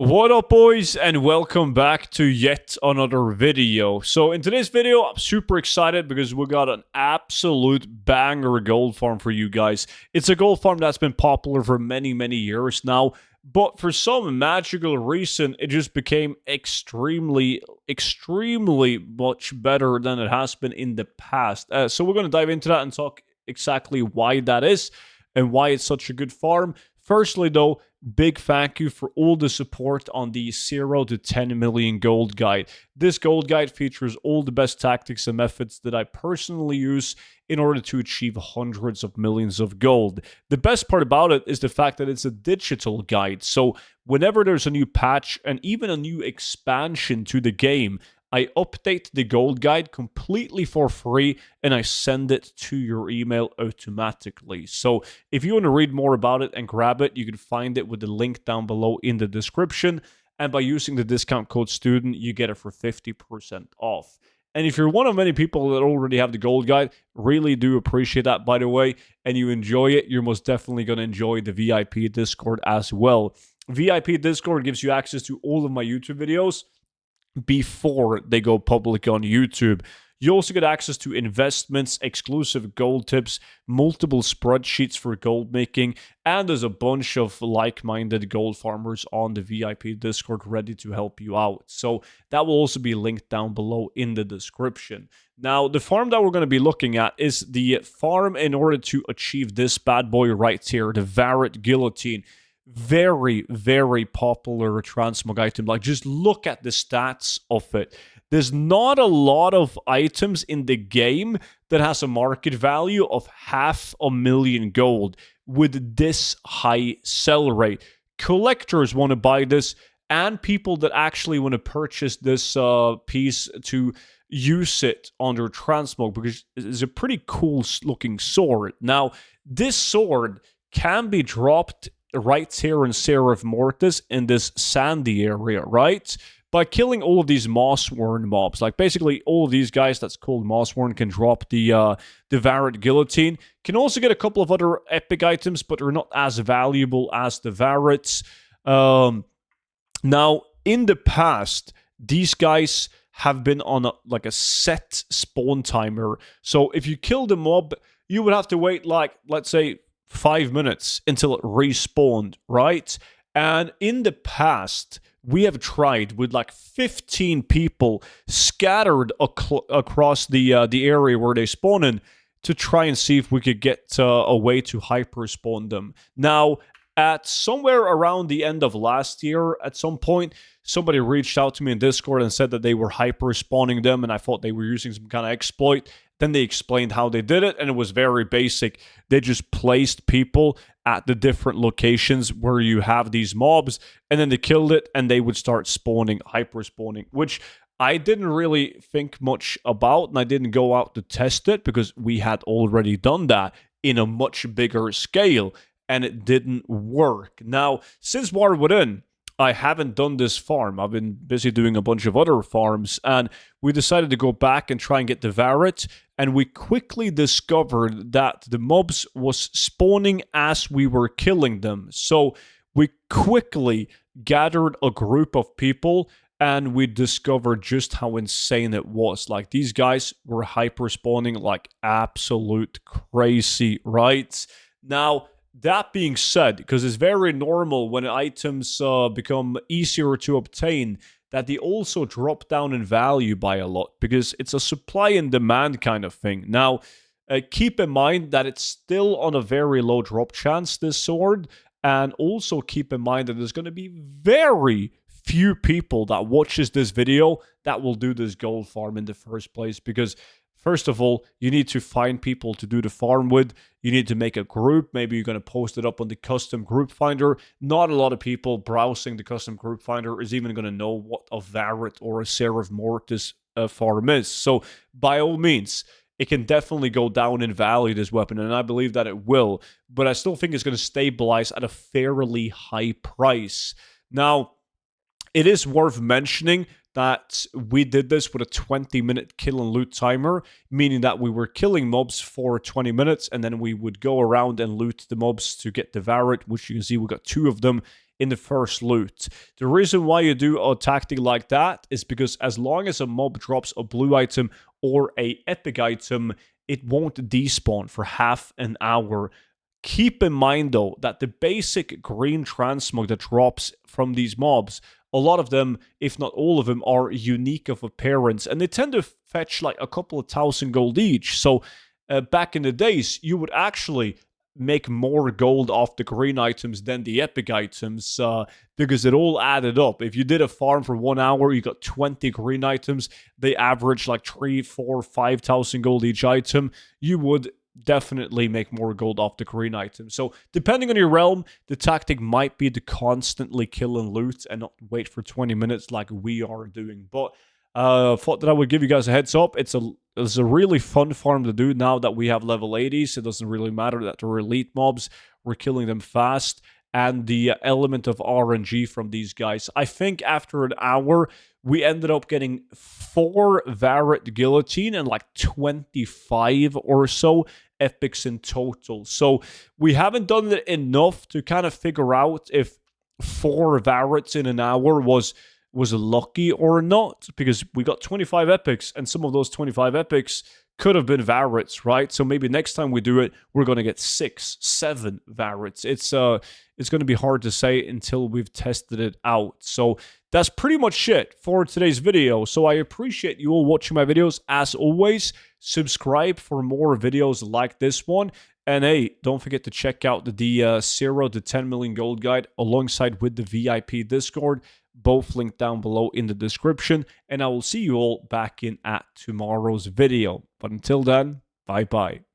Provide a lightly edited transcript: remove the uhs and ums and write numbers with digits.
What up, boys, and welcome back to yet another video. So in today's video, I'm super excited because we got an absolute banger gold farm for you guys. It's a gold farm that's been popular for many years now, but for some magical reason, it just became extremely much better than it has been in the past. So we're going to dive into that and talk exactly why that is and why it's such a good farm. Firstly, though, big thank you for all the support on the 0 to 10 million gold guide. This gold guide features all the best tactics and methods that I personally use in order to achieve hundreds of millions of gold. The best part about it is the fact that it's a digital guide, so whenever there's a new patch and even a new expansion to the game, I update the gold guide completely for free and I send it to your email automatically. So if you want to read more about it and grab it, you can find it with the link down below in the description. And by using the discount code STUDENT, you get it for 50% off. And if you're one of many people that already have the gold guide, really do appreciate that, by the way, and you enjoy it, you're most definitely going to enjoy the VIP Discord as well. VIP Discord gives you access to all of my YouTube videos before they go public on YouTube. You also get access to investments, exclusive gold tips, multiple spreadsheets for gold making, and there's a bunch of like-minded gold farmers on the VIP Discord ready to help you out. So that will also be linked down below in the description. Now, the farm that we're going to be looking at is the farm in order to achieve this bad boy right here, the Varret Guillotine. Very popular transmog item. Like, just look at the stats of it. There's not a lot of items in the game that has a market value of 500,000 gold with this high sell rate. Collectors want to buy this, and people that actually want to purchase this piece to use it on their transmog, because it's a pretty cool looking sword. Now, this sword can be dropped right here in Seraph Mortis in this sandy area, right? By killing all of these Mossworn mobs. Like, basically, all of these guys that's called Mossworn can drop the Varret Guillotine. Can also get a couple of other epic items, but they're not as valuable as the Varrets. Now, in the past, these guys have been on a set spawn timer. So if you kill the mob, you would have to wait, like, let's say, 5 minutes until it respawned, right? And in the past, we have tried with like 15 people scattered across the area where they spawn in to try and see if we could get a way to hyperspawn them. Now, at somewhere around the end of last year, at some point, somebody reached out to me in Discord and said that they were hyperspawning them, and I thought they were using some kind of exploit. Then they explained how they did it, and it was very basic. They just placed people at the different locations where you have these mobs, and then they killed it, and they would start spawning, hyperspawning, which I didn't really think much about, and I didn't go out to test it because we had already done that in a much bigger scale, and it didn't work. Now, since War Within, I haven't done this farm. I've been busy doing a bunch of other farms, and we decided to go back and try and get the Varret, and we quickly discovered that the mobs was spawning as we were killing them. So we quickly gathered a group of people, and we discovered just how insane it was. Like, these guys were hyperspawning like absolute crazy, right? Now, that being said, because it's very normal when items become easier to obtain, that they also drop down in value by a lot, because it's a supply and demand kind of thing. Now, keep in mind that it's still on a very low drop chance, this sword, and also keep in mind that there's going to be very few people that watches this video that will do this gold farm in the first place, because first of all, you need to find people to do the farm with. You need to make a group. Maybe you're going to post it up on the custom group finder. Not a lot of people browsing the custom group finder is even going to know what a Varret or a Seraph Mortis farm is. So, by all means, it can definitely go down in value, this weapon, and I believe that it will. But I still think it's going to stabilize at a fairly high price. Now, it is worth mentioning that we did this with a 20-minute kill and loot timer, meaning that we were killing mobs for 20 minutes, and then we would go around and loot the mobs to get the Varret, which you can see we got 2 of them in the first loot. The reason why you do a tactic like that is because as long as a mob drops a blue item or a epic item, it won't despawn for half an hour. Keep in mind, though, that the basic green transmog that drops from these mobs, a lot of them, if not all of them, are unique of appearance, and they tend to fetch like a couple of thousand gold each. So back in the days, you would actually make more gold off the green items than the epic items because it all added up. If you did a farm for 1 hour, you got 20 green items, they average like 3, 4, 5,000 gold each item, you would definitely make more gold off the green items. So depending on your realm, the tactic might be to constantly kill and loot and not wait for 20 minutes like we are doing. But thought that I would give you guys a heads up. It's a really fun farm to do now that we have level 80s. It doesn't really matter that they're elite mobs. We're killing them fast. And the element of RNG from these guys. I think after an hour, we ended up getting 4 Varret Guillotine and like 25 or so epics in total. So we haven't done it enough to kind of figure out if 4 Varrets in an hour was lucky or not, because we got 25 epics, and some of those 25 epics could have been Varrets, right? So maybe next time we do it, we're going to get 6, 7 Varrets. It's going to be hard to say until we've tested it out. So that's pretty much it for today's video. So I appreciate you all watching my videos. As always, subscribe for more videos like this one. And hey, don't forget to check out the 0 to 10 million gold guide alongside with the VIP Discord. Both linked down below in the description. And I will see you all back in at tomorrow's video. But until then, bye-bye.